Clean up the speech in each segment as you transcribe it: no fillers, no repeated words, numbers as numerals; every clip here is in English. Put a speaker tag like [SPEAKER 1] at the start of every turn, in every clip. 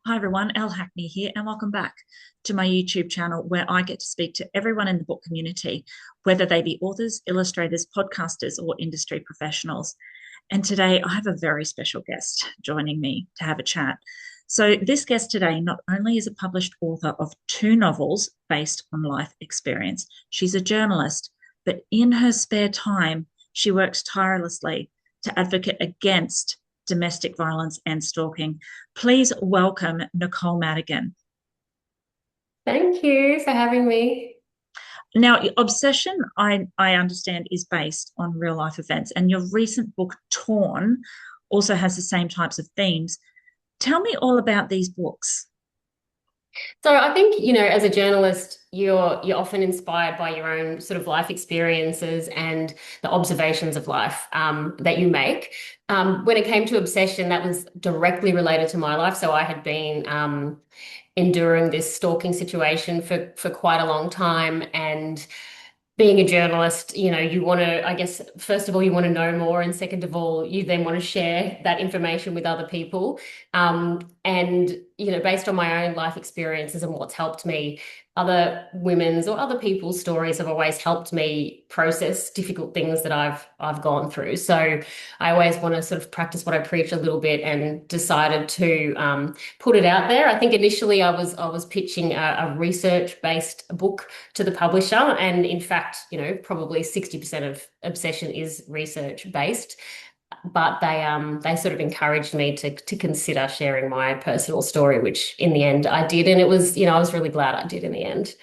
[SPEAKER 1] Hi everyone, Elle Hackney here, and welcome back to my YouTube channel where I get to speak to everyone in the book community, whether they be authors, illustrators, podcasters, or industry professionals. And today I have a very special guest joining me to have a chat. So, this guest today not only is a published author of two novels based on life experience, she's a journalist, but in her spare time, she works tirelessly to advocate against domestic violence and stalking. Please welcome Nicole Madigan.
[SPEAKER 2] Thank you for having me.
[SPEAKER 1] Now, Obsession, I understand, is based on real life events, and your recent book, Torn, also has the same types of themes. Tell me all about these books.
[SPEAKER 2] So I think, as a journalist, you're often inspired by your own sort of life experiences and the observations of life that you make. When it came to obsession, that was directly related to my life. So I had been enduring this stalking situation for quite a long time, and being a journalist, you want to, I guess, first of all, you want to know more. And second of all, you then want to share that information with other people. And based on my own life experiences and what's helped me, other women's or other people's stories have always helped me process difficult things that I've gone through. So I always want to sort of practice what I preach a little bit, and decided to put it out there. I think initially I was pitching a research-based book to the publisher. And in fact, probably 60% of Obsession is research based. But they sort of encouraged me to consider sharing my personal story, which in the end I did. And it was, I was really glad I did in the end.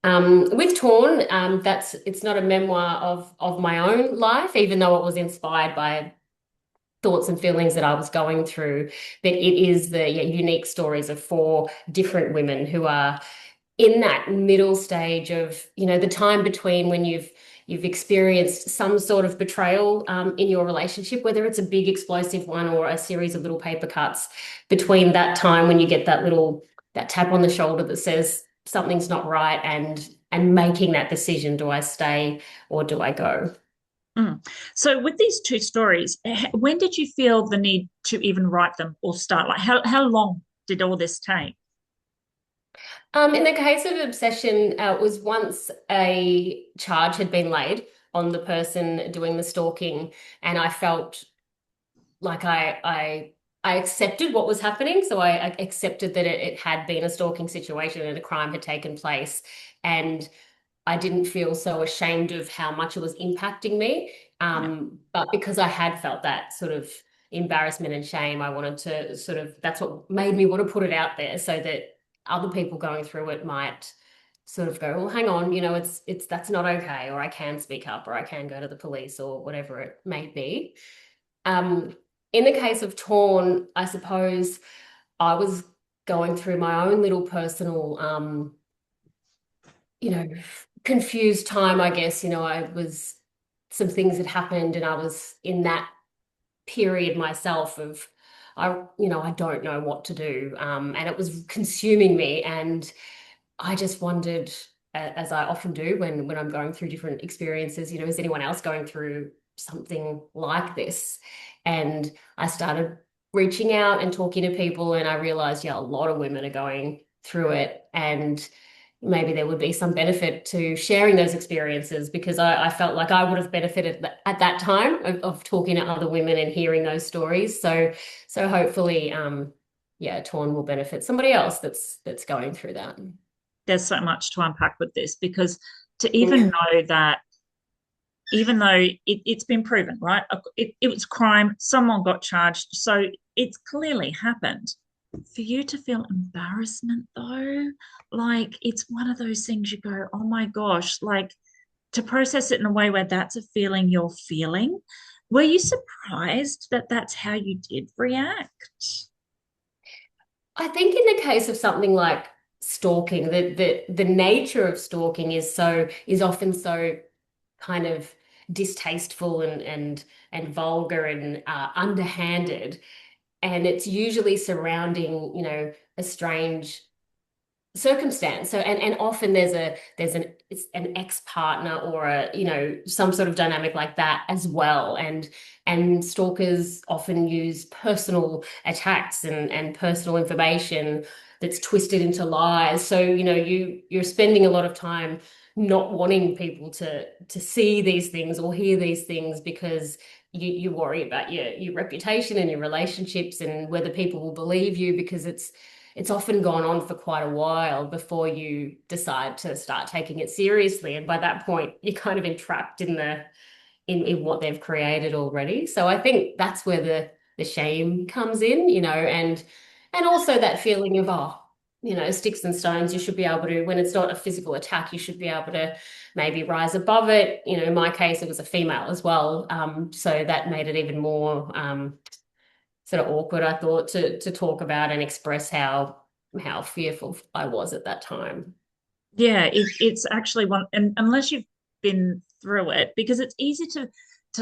[SPEAKER 2] With Torn, it's not a memoir of my own life, even though it was inspired by thoughts and feelings that I was going through. But it is the unique stories of four different women who are in that middle stage of, the time between when you've experienced some sort of betrayal in your relationship, whether it's a big explosive one or a series of little paper cuts, between that time when you get that tap on the shoulder that says something's not right, and making that decision, do I stay or do I go?
[SPEAKER 1] Mm. So, with these two stories, when did you feel the need to even write them or start? Like, how long did all this take?
[SPEAKER 2] In the case of Obsession, it was once a charge had been laid on the person doing the stalking, and I felt like I accepted what was happening. So I accepted that it had been a stalking situation and a crime had taken place. And I didn't feel so ashamed of how much it was impacting me.
[SPEAKER 1] Yeah.
[SPEAKER 2] But because I had felt that sort of embarrassment and shame, I wanted to sort of, that's what made me want to put it out there, so that other people going through it might sort of go, well, hang on, it's that's not okay, or I can speak up, or I can go to the police, or whatever it may be. Um, in the case of Torn, I suppose I was going through my own little personal, you know, confused time, I guess. Some things had happened, and I was in that period myself of, I don't know what to do. And it was consuming me. And I just wondered, as I often do when I'm going through different experiences, is anyone else going through something like this? And I started reaching out and talking to people, and I realized, yeah, a lot of women are going through it. And maybe there would be some benefit to sharing those experiences, because I felt like I would have benefited at that time of talking to other women and hearing those stories. So hopefully, yeah, Torn will benefit somebody else that's going through that.
[SPEAKER 1] There's so much to unpack with this because to even know that, even though it's been proven, right? It was crime, someone got charged, so it's clearly happened. For you to feel embarrassment though, like it's one of those things you go, oh my gosh, like to process it in a way where that's a feeling you're feeling. Were you surprised that that's how you did react?
[SPEAKER 2] I think in the case of something like stalking, the nature of stalking is often so kind of distasteful and vulgar and underhanded, and it's usually surrounding, a strange circumstance. So and often there's an ex-partner or a, you know, some sort of dynamic like that as well. And stalkers often use personal attacks and personal information that's twisted into lies. So, you know, you're spending a lot of time not wanting people to see these things or hear these things because you worry about your reputation and your relationships and whether people will believe you, because it's often gone on for quite a while before you decide to start taking it seriously. And by that point, you're kind of entrapped in in what they've created already. So I think that's where the shame comes in, you know, and also that feeling of, oh, you know, sticks and stones, you should be able to, when it's not a physical attack, you should be able to maybe rise above it. You know, in my case, it was a female as well. So that made it even more sort of awkward, I thought, to talk about and express how fearful I was at that time.
[SPEAKER 1] Yeah, it's actually one, and unless you've been through it, because it's easy to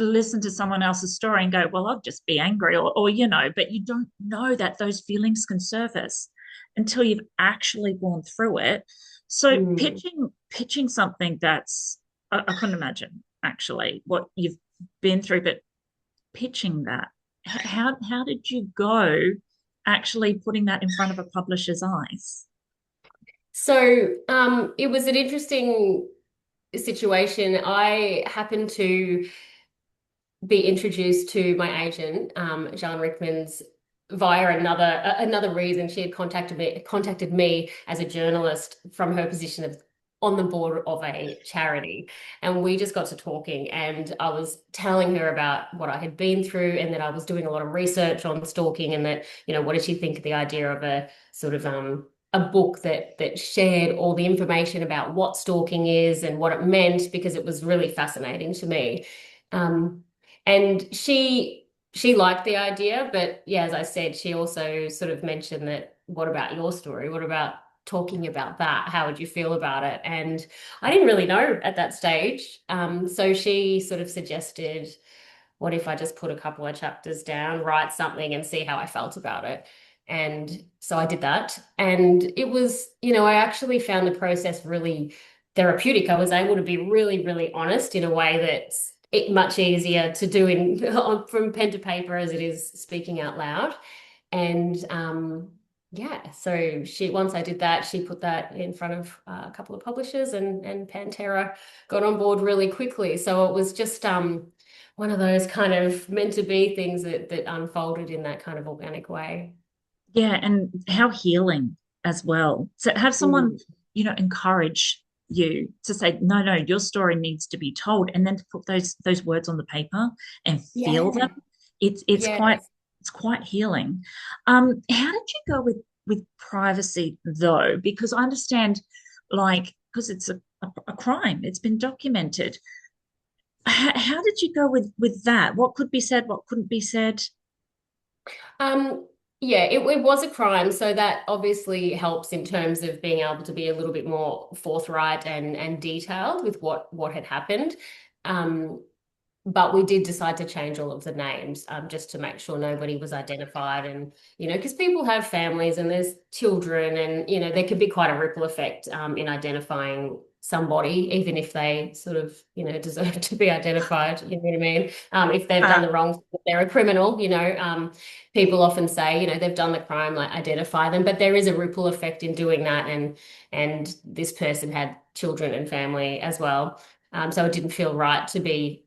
[SPEAKER 1] listen to someone else's story and go, well, I'll just be angry, or you know, but you don't know that those feelings can surface until you've actually gone through it. So
[SPEAKER 2] Mm.
[SPEAKER 1] pitching something that's I couldn't imagine actually what you've been through, but pitching that, how did you go actually putting that in front of a publisher's eyes?
[SPEAKER 2] So it was an interesting situation. I happened to be introduced to my agent, Jean Rickmans, via another reason. She had contacted me as a journalist from her position of on the board of a charity, and we just got to talking. And I was telling her about what I had been through, and that I was doing a lot of research on stalking, and that, you know, what did she think of the idea of a sort of a book that shared all the information about what stalking is and what it meant, because it was really fascinating to me. Um, and she liked the idea, but yeah, as I said, she also sort of mentioned that, what about your story? What about talking about that? How would you feel about it? And I didn't really know at that stage. So she sort of suggested, what if I just put a couple of chapters down, write something and see how I felt about it? And so I did that. And it was, you know, I actually found the process really therapeutic. I was able to be really, really honest in a way that's much easier to do in from pen to paper as it is speaking out loud. And yeah, so she, once I did that, she put that in front of a couple of publishers, and Pantera got on board really quickly. So it was just one of those kind of meant to be things that unfolded in that kind of organic way.
[SPEAKER 1] Yeah, and how healing as well. So have someone,
[SPEAKER 2] Mm.
[SPEAKER 1] you know, encourage you to say, no, no, your story needs to be told, and then to put those words on the paper and feel them.
[SPEAKER 2] Yeah.
[SPEAKER 1] It's
[SPEAKER 2] Yes.
[SPEAKER 1] it's quite healing. How did you go with privacy though? Because I understand, like, because it's a crime, it's been documented. How did you go with that? What could be said, what couldn't be said?
[SPEAKER 2] Um, yeah, it was a crime, so that obviously helps in terms of being able to be a little bit more forthright and detailed with what had happened. Um, but we did decide to change all of the names, just to make sure nobody was identified. And, you know, because people have families and there's children, and, you know, there could be quite a ripple effect in identifying somebody, even if they sort of, you know, deserve to be identified. You know what I mean? If they've done
[SPEAKER 1] Uh,
[SPEAKER 2] the wrong, if they're a criminal, you know, people often say, you know, they've done the crime, like identify them. But there is a ripple effect in doing that, and this person had children and family as well. So it didn't feel right to be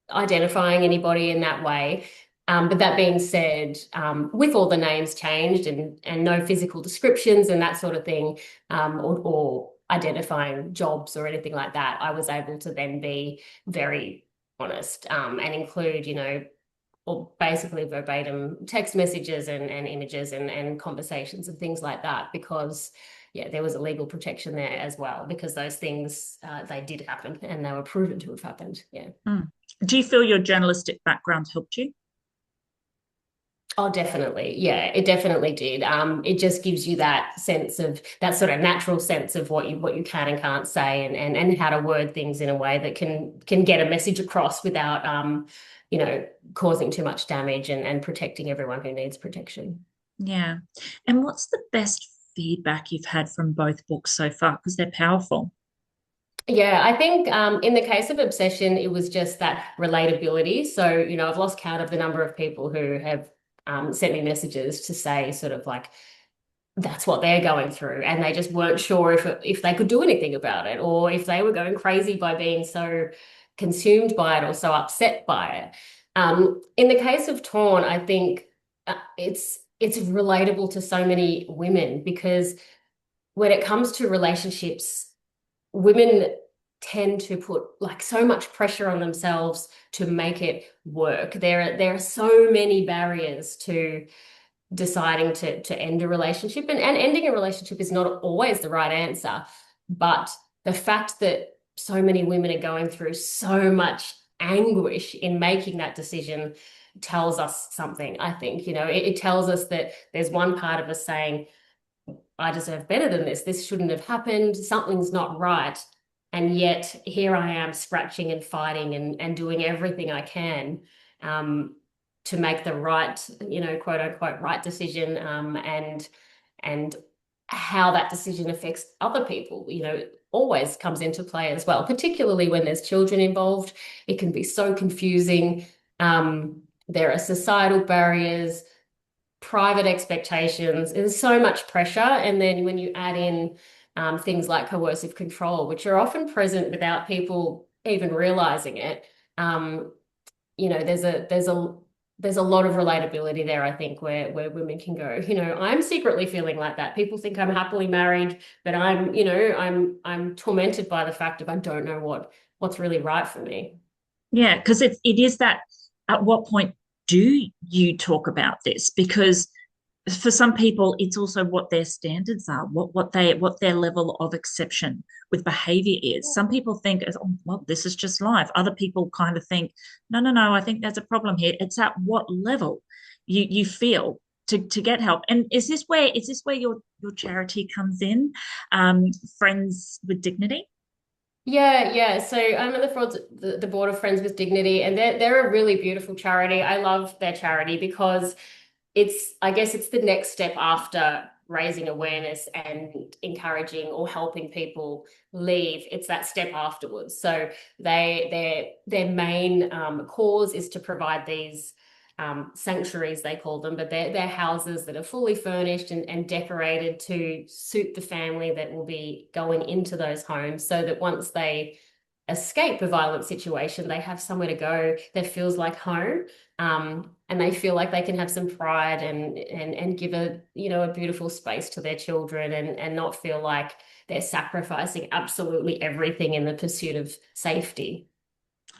[SPEAKER 2] identifying anybody in that way. But that being said, with all the names changed and no physical descriptions and that sort of thing, or identifying jobs or anything like that, I was able to then be very honest, and include, you know, or basically verbatim text messages and images and conversations and things like that, because yeah, there was a legal protection there as well, because those things, they did happen and they were proven to have happened. Yeah.
[SPEAKER 1] mm. Do you feel your journalistic background helped you?
[SPEAKER 2] Oh, definitely. Yeah, it definitely did. It just gives you that sense of that sort of natural sense of what you can and can't say, and how to word things in a way that can get a message across without you know, causing too much damage, and protecting everyone who needs protection.
[SPEAKER 1] Yeah. And what's the best feedback you've had from both books so far? Because they're powerful.
[SPEAKER 2] Yeah, I think in the case of Obsession, it was just that relatability. So, I've lost count of the number of people who have sent me messages to say sort of like that's what they're going through, and they just weren't sure if they could do anything about it, or if they were going crazy by being so consumed by it or so upset by it. In the case of Torn, I think it's relatable to so many women because when it comes to relationships, women tend to put like so much pressure on themselves to make it work. There are so many barriers to deciding to end a relationship, and ending a relationship is not always the right answer. But the fact that so many women are going through so much anguish in making that decision tells us something. I think, it tells us that there's one part of us saying, I deserve better than this. This shouldn't have happened. Something's not right. And yet here I am scratching and fighting and doing everything I can to make the right, quote unquote, right decision. And how that decision affects other people, always comes into play as well, particularly when there's children involved. It can be so confusing. There are societal barriers, private expectations. There's so much pressure. And then when you add in things like coercive control, which are often present without people even realizing it, there's a lot of relatability there, I think, where women can go, I'm secretly feeling like that. People think I'm happily married, but I'm tormented by the fact of I don't know what's really right for me.
[SPEAKER 1] Yeah, because it is that at what point do you talk about this? Because for some people, it's also what their standards are, what their level of exception with behavior is. Some people think, oh, well, this is just life. Other people kind of think, no, no, no, I think there's a problem here. It's at what level you feel to get help. And is this where your charity comes in? Friends with Dignity?
[SPEAKER 2] Yeah, yeah. So I'm on the board of Friends with Dignity, and they're a really beautiful charity. I love their charity because I guess it's the next step after raising awareness and encouraging or helping people leave. It's that step afterwards. So their main cause is to provide these sanctuaries, they call them, but they're houses that are fully furnished and decorated to suit the family that will be going into those homes, so that once they escape a violent situation, they have somewhere to go that feels like home. And they feel like they can have some pride and give a beautiful space to their children, and not feel like they're sacrificing absolutely everything in the pursuit of safety.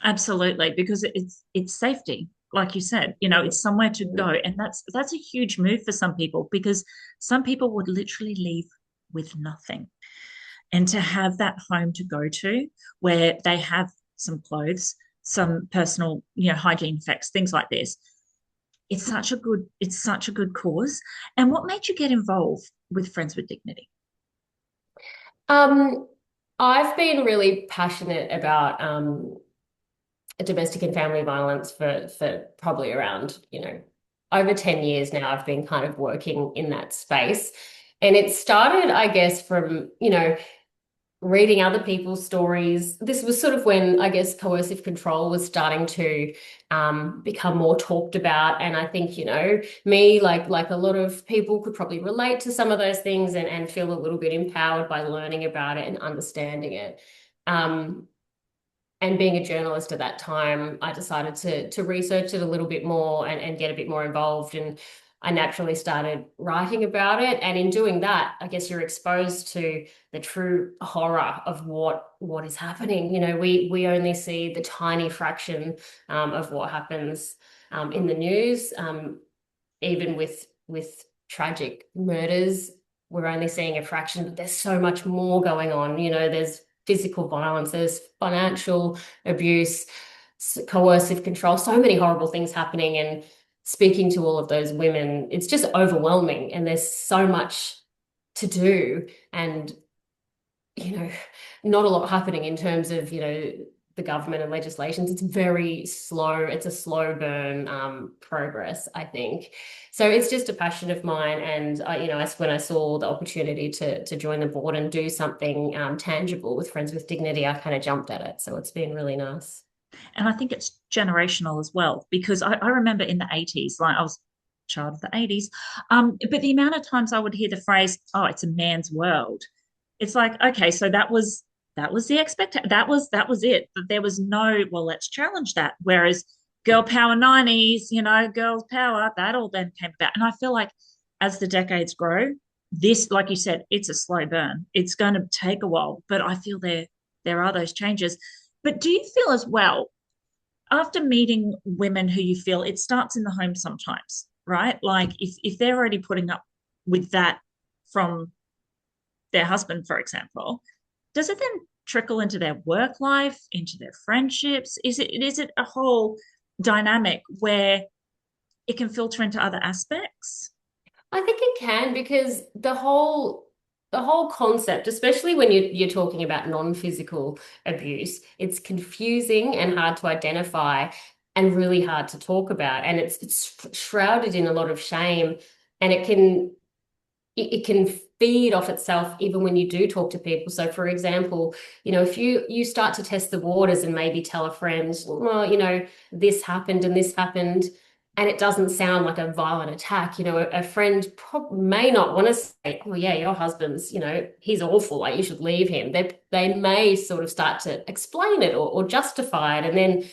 [SPEAKER 1] Absolutely, because it's safety, like you said, it's somewhere to go, and that's a huge move for some people because some people would literally leave with nothing, and to have that home to go to where they have some clothes, some personal, hygiene effects, things like this. It's such a good cause. And what made you get involved with Friends with Dignity?
[SPEAKER 2] Um, I've been really passionate about domestic and family violence for probably around, over 10 years now. I've been kind of working in that space. And it started, I guess, from, reading other people's stories. This was sort of when I guess coercive control was starting to become more talked about. And I think, me, like a lot of people could probably relate to some of those things and feel a little bit empowered by learning about it and understanding it. Um, and being a journalist at that time, I decided to research it a little bit more and get a bit more involved. And I naturally started writing about it. And in doing that, I guess you're exposed to the true horror of what is happening. We only see the tiny fraction of what happens in the news. Even with tragic murders, we're only seeing a fraction, but there's so much more going on. There's physical violence, there's financial abuse, coercive control, so many horrible things happening. And speaking to all of those women, it's just overwhelming. And there's so much to do. And, not a lot happening in terms of, the government and legislations, it's very slow. It's a slow burn progress, I think. So it's just a passion of mine. And when I saw the opportunity to join the board and do something tangible with Friends with Dignity, I kind of jumped at it. So it's been really nice.
[SPEAKER 1] And I think it's generational as well, because I remember in the 80s, like I was a child of the 80s, but the amount of times I would hear the phrase, oh, it's a man's world. It's like, okay, so that was the expectation. That was it. But there was no, well, let's challenge that. Whereas girl power 90s, girls power, that all then came about. And I feel like as the decades grow, this, like you said, it's a slow burn. It's going to take a while, but I feel there are those changes. But do you feel as well, after meeting women who you feel it starts in the home sometimes, right? Like if they're already putting up with that from their husband, for example, does it then trickle into their work life, into their friendships? Is it a whole dynamic where it can filter into other aspects?
[SPEAKER 2] I think it can because the whole concept, especially when you're talking about non-physical abuse, it's confusing and hard to identify and really hard to talk about. And it's shrouded in a lot of shame, and it can feed off itself even when you do talk to people. So for example, if you start to test the waters and maybe tell a friend, well, this happened and this happened, and it doesn't sound like a violent attack, a friend may not want to say, oh yeah, your husband's, he's awful, like you should leave him. They may sort of start to explain it or justify it, and then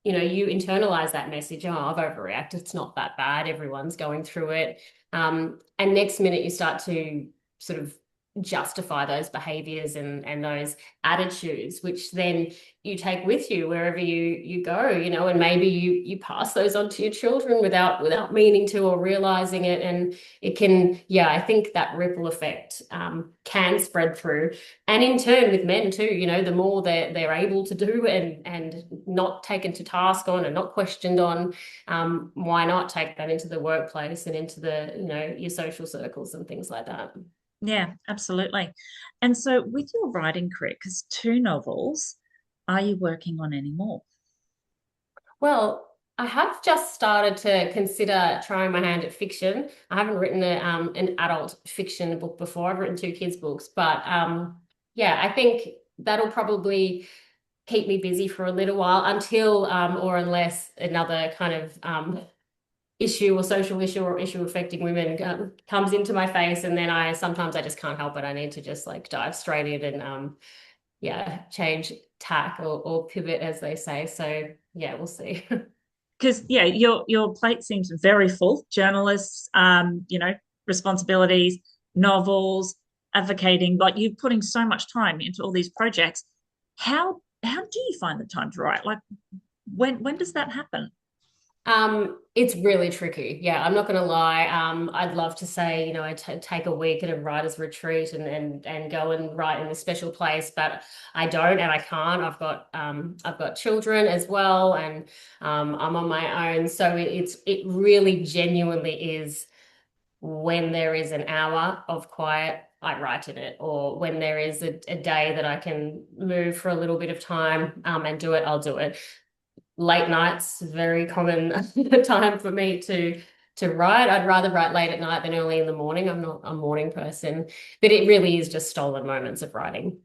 [SPEAKER 2] you internalize that message. Oh, I've overreacted. It's not that bad. Everyone's going through it. And next minute you start to sort of justify those behaviors and those attitudes, which then you take with you wherever you go, and maybe you pass those on to your children without meaning to or realizing it. And it can, yeah, I think that ripple effect can spread through. And in turn with men too, the more they're able to do and not taken to task on and not questioned on, why not take that into the workplace and into your social circles and things like that.
[SPEAKER 1] Yeah, absolutely. And so with your writing career, because two novels, are you working on any more?
[SPEAKER 2] Well, I have just started to consider trying my hand at fiction. I haven't written an adult fiction book before. I've written two kids' books, but yeah, I think that'll probably keep me busy for a little while until or unless another kind of issue or social issue or issue affecting women comes into my face, and then I sometimes I just can't help it. I need to just like dive straight in and yeah, change tack or pivot, as they say. So yeah, we'll see.
[SPEAKER 1] Because yeah, your plate seems very full. Journalists, responsibilities, novels, advocating, like you're putting so much time into all these projects. How do you find the time to write? Like when does that happen?
[SPEAKER 2] It's really tricky. Yeah, I'm not going to lie. I'd love to say, I take a week at a writer's retreat and go and write in a special place, but I don't and I can't. I've got children as well, and I'm on my own. So it really genuinely is when there is an hour of quiet, I write in it, or when there is a day that I can move for a little bit of time and do it, I'll do it. Late nights, very common time for me to write. I'd rather write late at night than early in the morning. I'm not a morning person, but it really is just stolen moments of writing.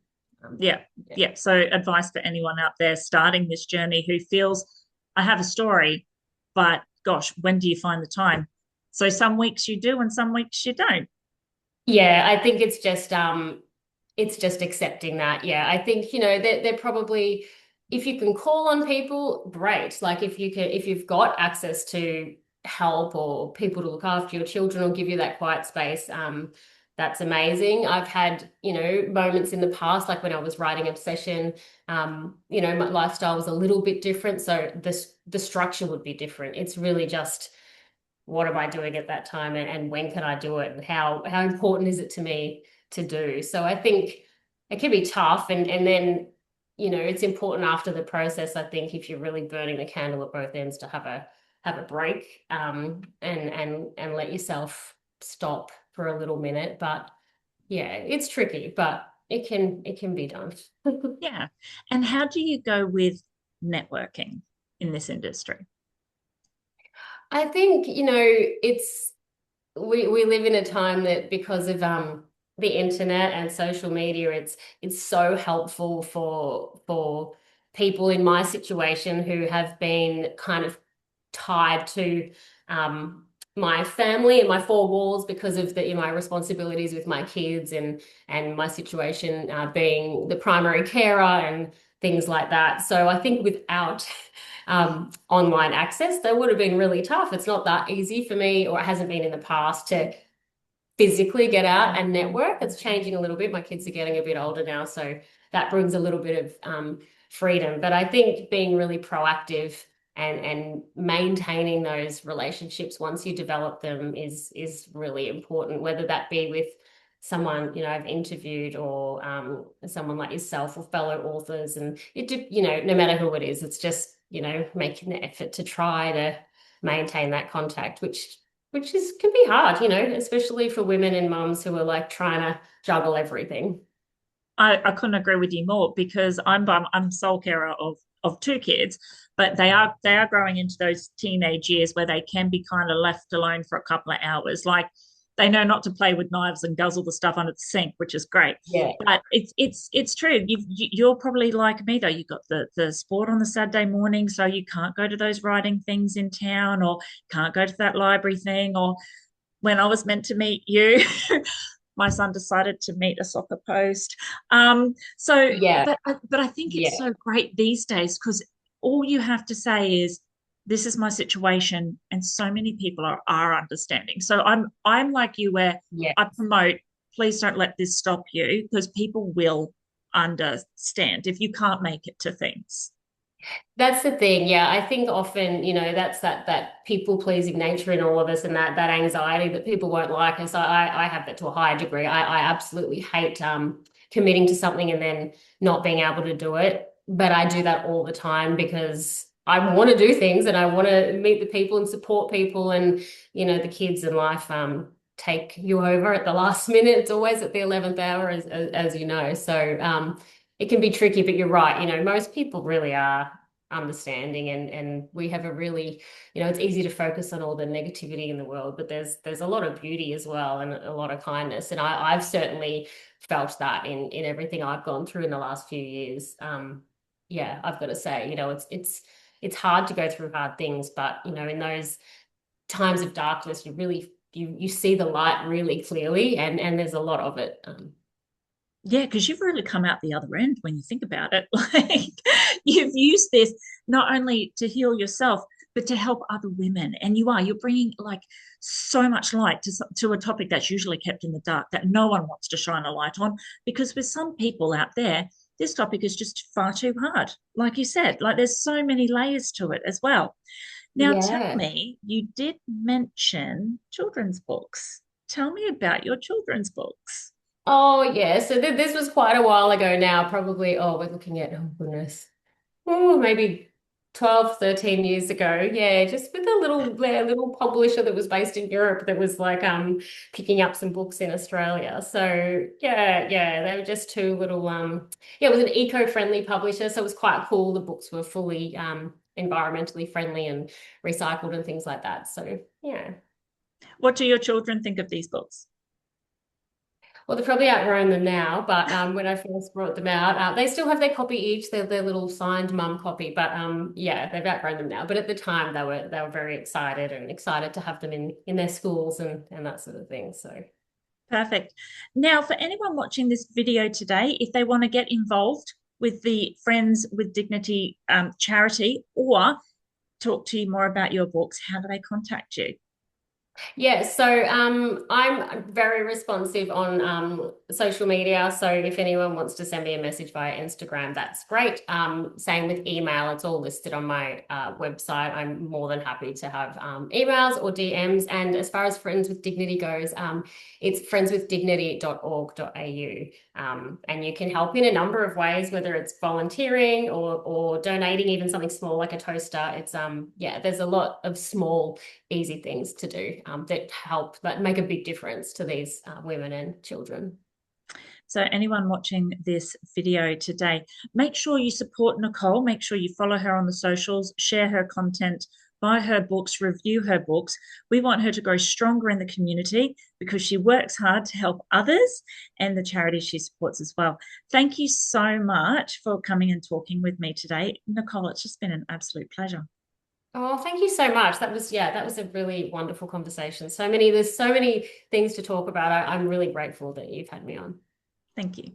[SPEAKER 1] Yeah,
[SPEAKER 2] Yeah.
[SPEAKER 1] yeah. So advice for anyone out there starting this journey who feels I have a story, but gosh, when do you find the time? So some weeks you do and some weeks you don't.
[SPEAKER 2] Yeah, I think it's just accepting that. Yeah, I think, they're probably, if you can call on people, great. Like if you've got access to help or people to look after your children or give you that quiet space, that's amazing. I've had, moments in the past, like when I was writing Obsession, my lifestyle was a little bit different. So the structure would be different. It's really just what am I doing at that time, and when can I do it, and how important is it to me to do. So I think it can be tough, and then it's important after the process. I think if you're really burning the candle at both ends, to have a break, and let yourself stop for a little minute. But yeah, it's tricky, but it can be done.
[SPEAKER 1] Yeah. And how do you go with networking in this industry?
[SPEAKER 2] I think, it's we live in a time that because of the internet and social media, it's so helpful for people in my situation who have been kind of tied to my family and my four walls because of my responsibilities with my kids and my situation being the primary carer and things like that. So I think without online access, that would have been really tough. It's not that easy for me, or it hasn't been in the past, to physically get out and network. It's changing a little bit. My kids are getting a bit older now, so that brings a little bit of freedom. But I think being really proactive and maintaining those relationships once you develop them is really important, whether that be with someone I've interviewed, or someone like yourself, or fellow authors. And no matter who it is, it's just making the effort to try to maintain that contact, which is can be hard, especially for women and mums who are like trying to juggle everything.
[SPEAKER 1] I couldn't agree with you more because I'm sole carer of two kids, but they are growing into those teenage years where they can be kind of left alone for a couple of hours. Like they know not to play with knives and guzzle the stuff under the sink, which is great.
[SPEAKER 2] Yeah.
[SPEAKER 1] But it's true. You're probably like me though. You got the sport on the Saturday morning, so you can't go to those writing things in town, or can't go to that library thing, or when I was meant to meet you, my son decided to meet a soccer post. So,
[SPEAKER 2] Yeah.
[SPEAKER 1] but I think it's
[SPEAKER 2] Yeah.
[SPEAKER 1] so great these days because all you have to say is, "This is my situation," and so many people are understanding. So I'm like you, where
[SPEAKER 2] Yeah.
[SPEAKER 1] I promote. Please don't let this stop you because people will understand if you can't make it to things.
[SPEAKER 2] That's the thing. Yeah, I think often, that's that people pleasing nature in all of us, and that anxiety that people won't like us. I have that to a higher degree. I absolutely hate committing to something and then not being able to do it. But I do that all the time because I want to do things and I want to meet the people and support people, and the kids in life take you over at the last minute. It's always at the 11th hour, as you know. So it can be tricky, but you're right. Most people really are understanding, and we have a really, it's easy to focus on all the negativity in the world, but there's a lot of beauty as well, and a lot of kindness. And I've certainly felt that in everything I've gone through in the last few years. Yeah, I've got to say, it's hard to go through hard things, but in those times of darkness, you see the light really clearly, and there's a lot of it.
[SPEAKER 1] Yeah, because you've really come out the other end when you think about it. Like you've used this not only to heal yourself, but to help other women. And you're bringing like so much light to a topic that's usually kept in the dark that no one wants to shine a light on. Because with some people out there, this topic is just far too hard. Like you said, like there's so many layers to it as well. Now, tell
[SPEAKER 2] Yeah.
[SPEAKER 1] me, you did mention children's books. Tell me about your children's books.
[SPEAKER 2] Oh, yeah. So this was quite a while ago now, probably. Oh, we're looking at, oh, goodness. Oh, maybe 12, 13 years ago. Yeah, just with a little publisher that was based in Europe that was like picking up some books in Australia. So yeah, they were just two little yeah, it was an eco-friendly publisher, so it was quite cool. The books were fully environmentally friendly and recycled and things like that. So yeah.
[SPEAKER 1] What do your children think of these books?
[SPEAKER 2] Well, they've probably outgrown them now, but when I first brought them out, they still have their copy each, their little signed mum copy. But yeah, they've outgrown them now. But at the time, they were very excited to have them in their schools and that sort of thing. So
[SPEAKER 1] Perfect. Now, for anyone watching this video today, if they want to get involved with the Friends with Dignity charity or talk to you more about your books, how do they contact you?
[SPEAKER 2] yeah, so I'm very responsive on social media. So if anyone wants to send me a message via Instagram, that's great. Same with email; it's all listed on my website. I'm more than happy to have emails or DMs. And as far as Friends with Dignity goes, it's friendswithdignity.org.au. And you can help in a number of ways, whether it's volunteering or donating even something small like a toaster. It's yeah, there's a lot of small easy things to do that make a big difference to these women and children.
[SPEAKER 1] So anyone watching this video today, make sure you support Nicole, make sure you follow her on the socials, share her content, buy her books, review her books. We want her to grow stronger in the community because she works hard to help others and the charities she supports as well. Thank you so much for coming and talking with me today. Nicole, it's just been an absolute pleasure.
[SPEAKER 2] Oh, thank you so much. That was a really wonderful conversation. There's so many things to talk about. I'm really grateful that you've had me on.
[SPEAKER 1] Thank you.